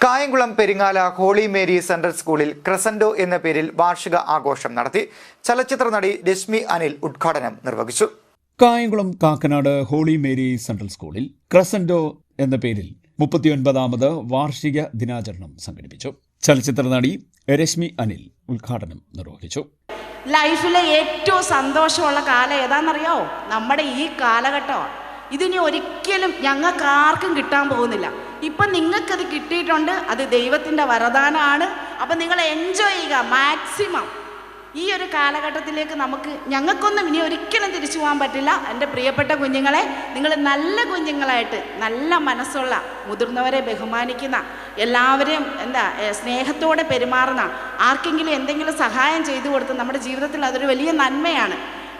Kayamkulam Peringala holy Mary central സ്കൂളിൽ crescendo എന്ന പേരിൽ വാർഷിക ആഘോഷം നടത്തി. ചലച്ചിത്ര നടി രശ്മി അനിൽ ഉദ്ഘാടനം നിർവഹിച്ചു. Kayamkulam Kakkanad holy Mary central സ്കൂളിൽ ക്രസൻഡോ എന്ന പേരിൽ 39ാമത് വാർഷിക ദിനാചരണം സംഘടിപ്പിച്ചു. ചലച്ചിത്ര നടി രശ്മി അനിൽ ഉദ്ഘാടനം നിർവഹിച്ചു. ലൈഫിലെ ഏറ്റവും സന്തോഷമുള്ള കാലം ഏതാണെന്നറിയോ? നമ്മുടെ ഈ കാലഘട്ടമാണ്. ഇതിനി ഒരിക്കലും ഞങ്ങൾക്ക് ആർക്കും കിട്ടാൻ പോകുന്നില്ല. ഇപ്പം നിങ്ങൾക്കത് കിട്ടിയിട്ടുണ്ട്, അത് ദൈവത്തിൻ്റെ വരദാനമാണ്. അപ്പം നിങ്ങൾ എൻജോയ് ചെയ്യുക മാക്സിമം. ഈ ഒരു കാലഘട്ടത്തിലേക്ക് ഞങ്ങൾക്കൊന്നും ഇനി ഒരിക്കലും തിരിച്ചു പോകാൻ പറ്റില്ല. എൻ്റെ പ്രിയപ്പെട്ട കുഞ്ഞുങ്ങളെ, നിങ്ങൾ നല്ല കുഞ്ഞുങ്ങളായിട്ട്, നല്ല മനസ്സുള്ള, മുതിർന്നവരെ ബഹുമാനിക്കുന്ന, എല്ലാവരെയും സ്നേഹത്തോടെ പെരുമാറുന്ന, ആർക്കെങ്കിലും എന്തെങ്കിലും സഹായം ചെയ്തു കൊടുത്ത് നമ്മുടെ ജീവിതത്തിൽ അതൊരു വലിയ നന്മയാണ്.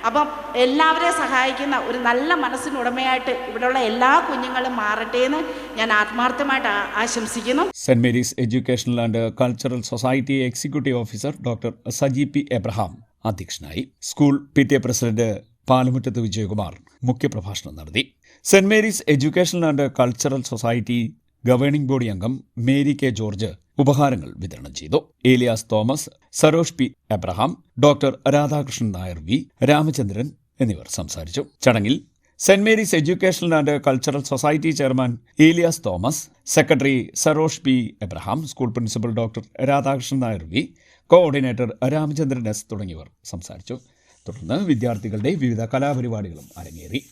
അപ്പം എല്ലാവരെയും സഹായിക്കുന്ന ഒരു നല്ല മനസ്സിനുടമയായിട്ട് ഇവിടെയുള്ള എല്ലാ കുഞ്ഞുങ്ങളും മാറട്ടെ എന്ന് ഞാൻ ആത്മാർത്ഥമായിട്ട് ആശംസിക്കുന്നു. സെന്റ് Mary's educational and cultural society executive officer doctor Saji P Abraham അധ്യക്ഷനായി. School PTA president Palamuttath Vijayakumar മുഖ്യപ്രഭാഷണം നടത്തി. സെന്റ് Mary's educational and cultural society governing body അംഗം മേരി കെ ജോർജ് ഉപഹാരങ്ങൾ വിതരണം ചെയ്തു. Elias Thomas, Sarosh P Abraham, doctor Radhakrishnan Nair V, Ramachandran എന്നിവർ സംസാരിച്ചു. ചടങ്ങിൽ സെന്റ് Mary's educational and cultural society chairman Elias Thomas, secretary Sarosh P Abraham, school principal doctor Radhakrishnan Nair V, coordinator Ramachandran S തുടങ്ങിയവർ സംസാരിച്ചു. തുടർന്ന് വിദ്യാർത്ഥികളുടെ വിവിധ കലാപരിപാടികളും അരങ്ങേറി.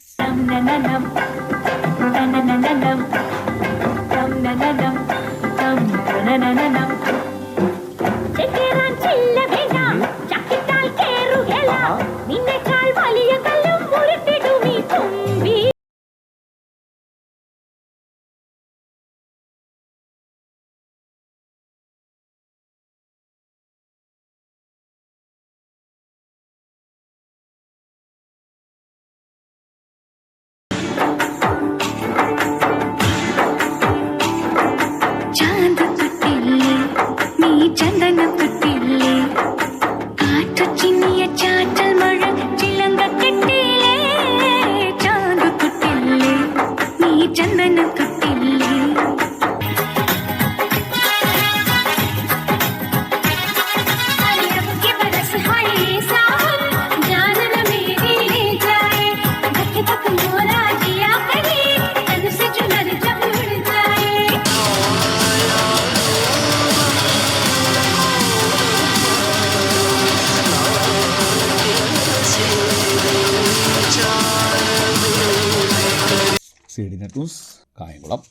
CDNet News, Kayamkulam.